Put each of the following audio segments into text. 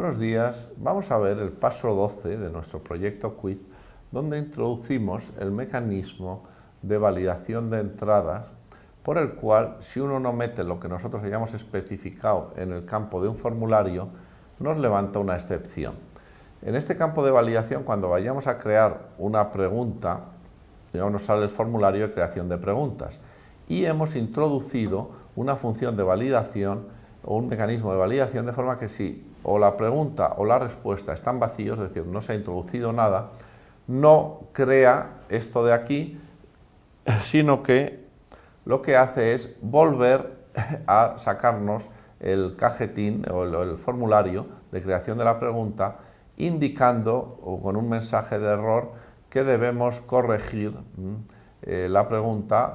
Buenos días, vamos a ver el paso 12 de nuestro proyecto Quiz, donde introducimos el mecanismo de validación de entradas, por el cual, si uno no mete lo que nosotros hayamos especificado en el campo de un formulario, nos levanta una excepción. En este campo de validación, cuando vayamos a crear una pregunta, nos sale el formulario de creación de preguntas, y hemos introducido una función de validación o un mecanismo de validación, de forma que si o la pregunta o la respuesta están vacíos, es decir, no se ha introducido nada, no crea esto de aquí, sino que lo que hace es volver a sacarnos el cajetín o el formulario de creación de la pregunta, indicando o con un mensaje de error que debemos corregir la pregunta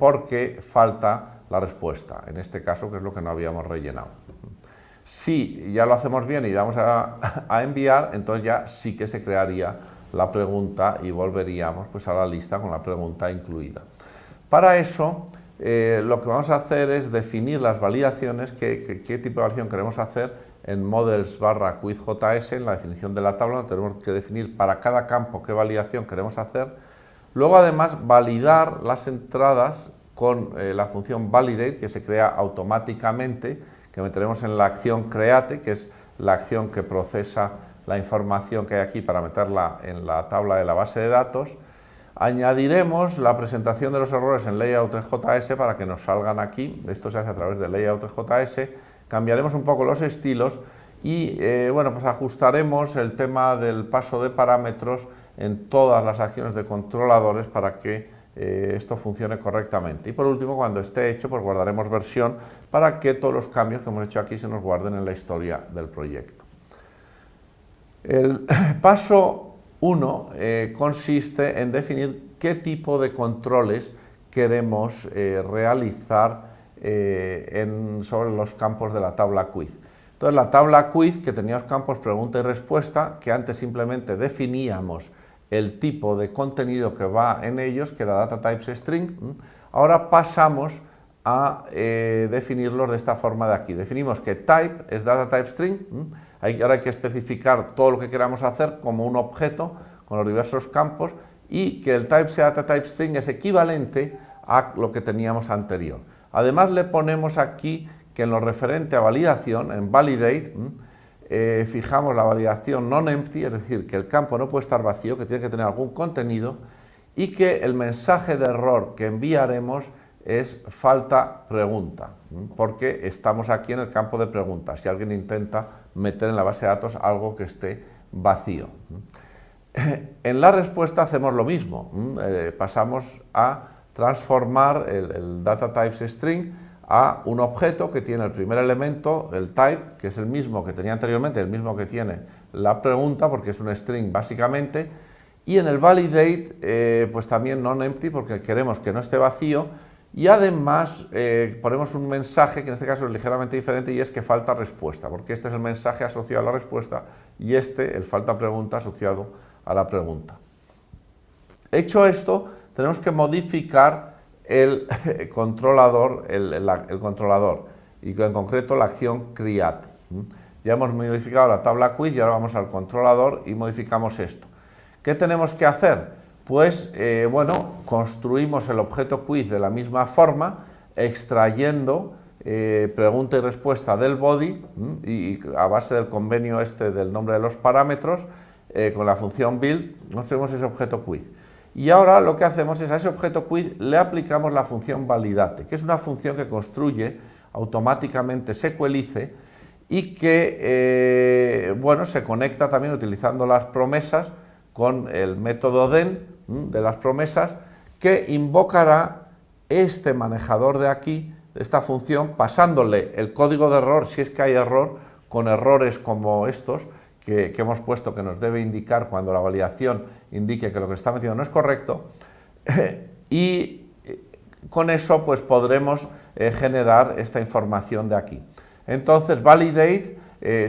porque falta la respuesta, en este caso, que es lo que no habíamos rellenado. Si ya lo hacemos bien y damos a enviar, entonces ya sí que se crearía la pregunta y volveríamos pues a la lista con la pregunta incluida. Para eso, lo que vamos a hacer es definir las validaciones, qué tipo de validación queremos hacer en models/quizjs, en la definición de la tabla, tenemos que definir para cada campo qué validación queremos hacer. Luego, además, validar las entradas con la función validate, que se crea automáticamente, que meteremos en la acción create, que es la acción que procesa la información que hay aquí para meterla en la tabla de la base de datos. Añadiremos la presentación de los errores en layout.js para que nos salgan aquí. Esto se hace a través de layout.js. Cambiaremos un poco los estilos y bueno, pues ajustaremos el tema del paso de parámetros en todas las acciones de controladores para que esto funcione correctamente. Y por último, cuando esté hecho, pues guardaremos versión para que todos los cambios que hemos hecho aquí se nos guarden en la historia del proyecto. El paso 1 consiste en definir qué tipo de controles queremos realizar sobre los campos de la tabla quiz. Entonces, la tabla quiz, que teníamos campos pregunta y respuesta, que antes simplemente definíamos el tipo de contenido que va en ellos, que era dataTypesString, ahora pasamos a definirlos de esta forma de aquí. Definimos que type es dataTypeString, ahora hay que especificar todo lo que queramos hacer como un objeto con los diversos campos, y que el type sea dataTypeString es equivalente a lo que teníamos anterior. Además, le ponemos aquí que en lo referente a validación, en validate, fijamos la validación non-empty, es decir, que el campo no puede estar vacío, que tiene que tener algún contenido, y que el mensaje de error que enviaremos es falta pregunta, porque estamos aquí en el campo de preguntas, si alguien intenta meter en la base de datos algo que esté vacío. En la respuesta hacemos lo mismo, pasamos a transformar el dataTypesString a un objeto que tiene el primer elemento, el type, que es el mismo que tenía anteriormente, el mismo que tiene la pregunta, porque es un string básicamente, y en el validate pues también non-empty, porque queremos que no esté vacío, y además ponemos un mensaje que en este caso es ligeramente diferente, y es que falta respuesta, porque este es el mensaje asociado a la respuesta y el falta pregunta asociado a la pregunta. Hecho esto, tenemos que modificar el controlador, y en concreto la acción create. Ya hemos modificado la tabla quiz y ahora vamos al controlador y modificamos esto. ¿Qué tenemos que hacer? Pues, bueno, construimos el objeto quiz de la misma forma, extrayendo pregunta y respuesta del body y a base del convenio del nombre de los parámetros, con la función build, construimos ese objeto quiz. Y ahora lo que hacemos es a ese objeto quiz le aplicamos la función validate, que es una función que construye automáticamente SQLize y que bueno, se conecta también utilizando las promesas con el método den de las promesas, que invocará este manejador de aquí, esta función, pasándole el código de error, si es que hay error, con errores como estos, que hemos puesto que nos debe indicar cuando la validación indique que lo que está metiendo no es correcto, y con eso pues podremos generar esta información de aquí. Entonces, validate,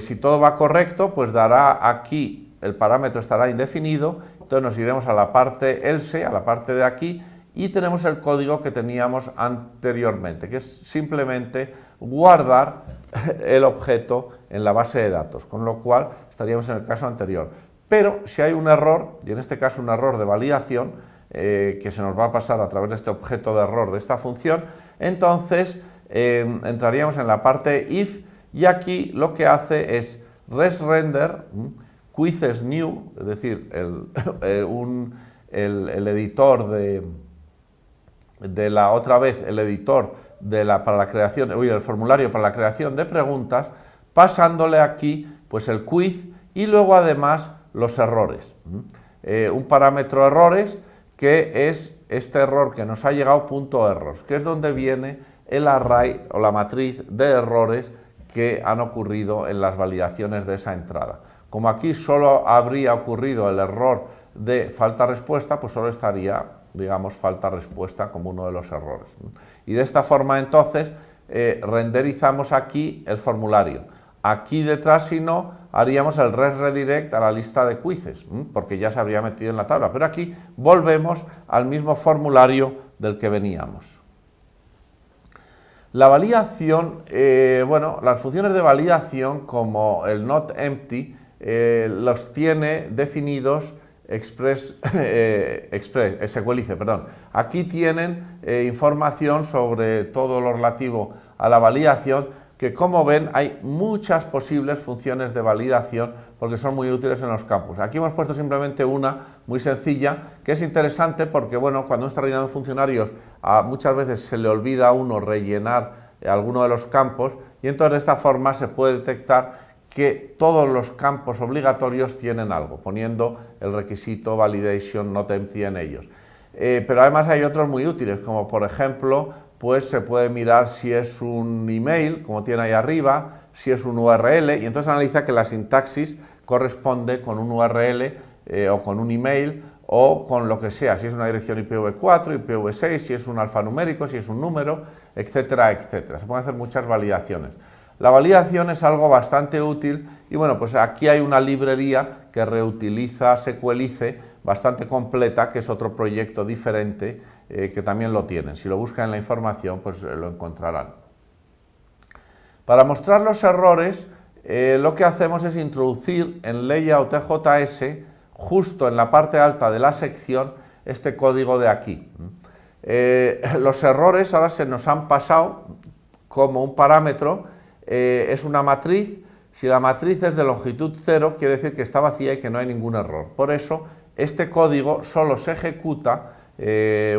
si todo va correcto, pues dará aquí, el parámetro estará indefinido, entonces nos iremos a la parte else, a la parte de aquí, y tenemos el código que teníamos anteriormente, que es simplemente guardar el objeto en la base de datos, con lo cual estaríamos en el caso anterior. Pero si hay un error, y en este caso un error de validación, que se nos va a pasar a través de este objeto de error de esta función, entonces entraríamos en la parte if, y aquí lo que hace es resRender quizzes new, es decir, el editor de la otra vez, el editor para la creación, el formulario para la creación de preguntas, pasándole aquí pues el quiz y luego además los errores. Un parámetro errores que es este error que nos ha llegado .errors, que es donde viene el array o la matriz de errores que han ocurrido en las validaciones de esa entrada. Como aquí solo habría ocurrido el error de falta respuesta, pues solo estaría, digamos, falta respuesta como uno de los errores. Y de esta forma entonces renderizamos aquí el formulario. Aquí detrás, si no, haríamos el redirect a la lista de quizzes, porque ya se habría metido en la tabla, pero aquí volvemos al mismo formulario del que veníamos. La validación, bueno, las funciones de validación como el notEmpty los tiene definidos SQLize, perdón. Aquí tienen información sobre todo lo relativo a la validación, que como ven hay muchas posibles funciones de validación porque son muy útiles en los campos. Aquí hemos puesto simplemente una muy sencilla, que es interesante porque, bueno, cuando uno está rellenando funcionarios, muchas veces se le olvida a uno rellenar alguno de los campos, y entonces de esta forma se puede detectar que todos los campos obligatorios tienen algo, poniendo el requisito validation notEmpty en ellos. Pero además hay otros muy útiles, como por ejemplo, pues se puede mirar si es un email, como tiene ahí arriba, si es un URL, y entonces analiza que la sintaxis corresponde con un URL o con un email o con lo que sea, si es una dirección IPv4, IPv6, si es un alfanumérico, si es un número, etcétera, etcétera. Se pueden hacer muchas validaciones. La validación es algo bastante útil y bueno, pues aquí hay una librería que reutiliza SQLize bastante completa, que es otro proyecto diferente que también lo tienen. Si lo buscan en la información, pues lo encontrarán. Para mostrar los errores, lo que hacemos es introducir en Layout EJS, justo en la parte alta de la sección, este código de aquí. Los errores ahora se nos han pasado como un parámetro, es una matriz. Si la matriz es de longitud 0, quiere decir que está vacía y que no hay ningún error. Por eso, este código solo se ejecuta,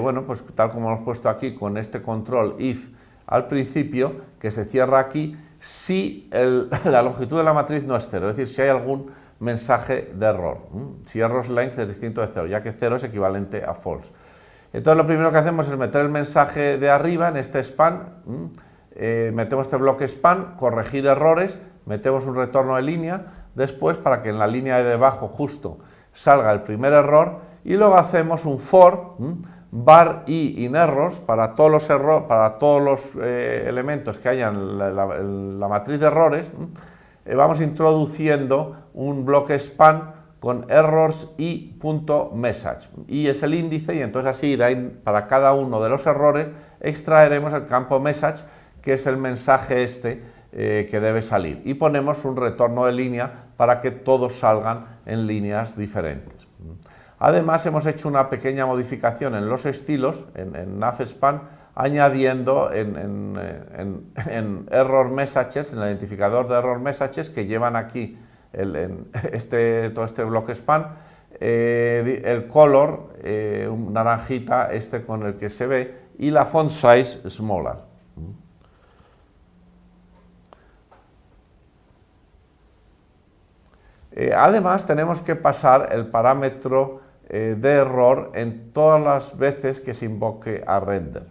bueno, pues tal como hemos puesto aquí con este control if al principio, que se cierra aquí, si la longitud de la matriz no es 0, es decir, si hay algún mensaje de error. Si errors length es distinto de 0, ya que 0 es equivalente a false. Entonces lo primero que hacemos es meter el mensaje de arriba en este span, metemos este bloque span, corregir errores, metemos un retorno de línea, después para que en la línea de debajo justo salga el primer error, y luego hacemos un for var i in errors para todos los elementos que hayan en la matriz de errores. Vamos introduciendo un bloque span con errors i.message, y es el índice, y entonces así irá para cada uno de los errores extraeremos el campo message, que es el mensaje que debe salir, y ponemos un retorno de línea para que todos salgan en líneas diferentes. Además hemos hecho una pequeña modificación en los estilos, en navSpan, añadiendo en error messages, en el identificador de error messages, que llevan aquí todo este bloque span, el color, un naranjita, con el que se ve, y la font size smaller. Además tenemos que pasar el parámetro de error en todas las veces que se invoque a render,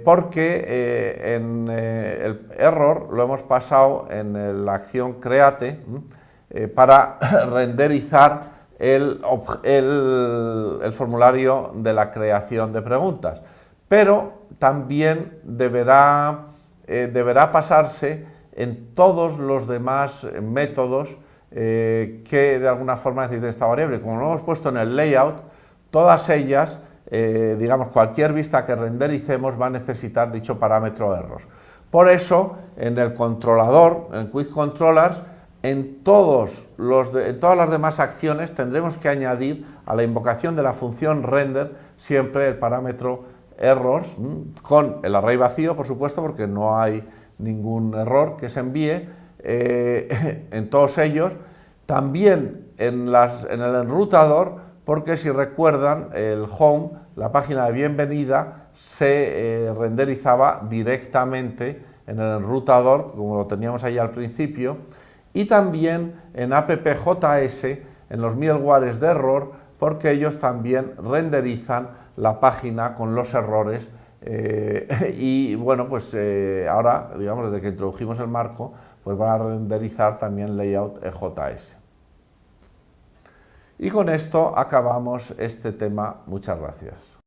porque en el error lo hemos pasado en la acción create para renderizar el formulario de la creación de preguntas, pero también deberá pasarse en todos los demás métodos que de alguna forma necesiten esta variable. Como lo hemos puesto en el layout, todas ellas, digamos, cualquier vista que rendericemos va a necesitar dicho parámetro errors. Por eso, en el controlador, en Quick Controllers, en todas las demás acciones tendremos que añadir a la invocación de la función render siempre el parámetro errors, con el array vacío, por supuesto, porque no hay ningún error que se envíe en todos ellos. También en el enrutador, porque si recuerdan, el home, la página de bienvenida, se renderizaba directamente en el enrutador, como lo teníamos ahí al principio, y también en appjs, en los middlewares de error, porque ellos también renderizan la página con los errores y bueno, pues ahora, digamos, desde que introdujimos el marco, pues van a renderizar también layout EJS. Y con esto acabamos este tema. Muchas gracias.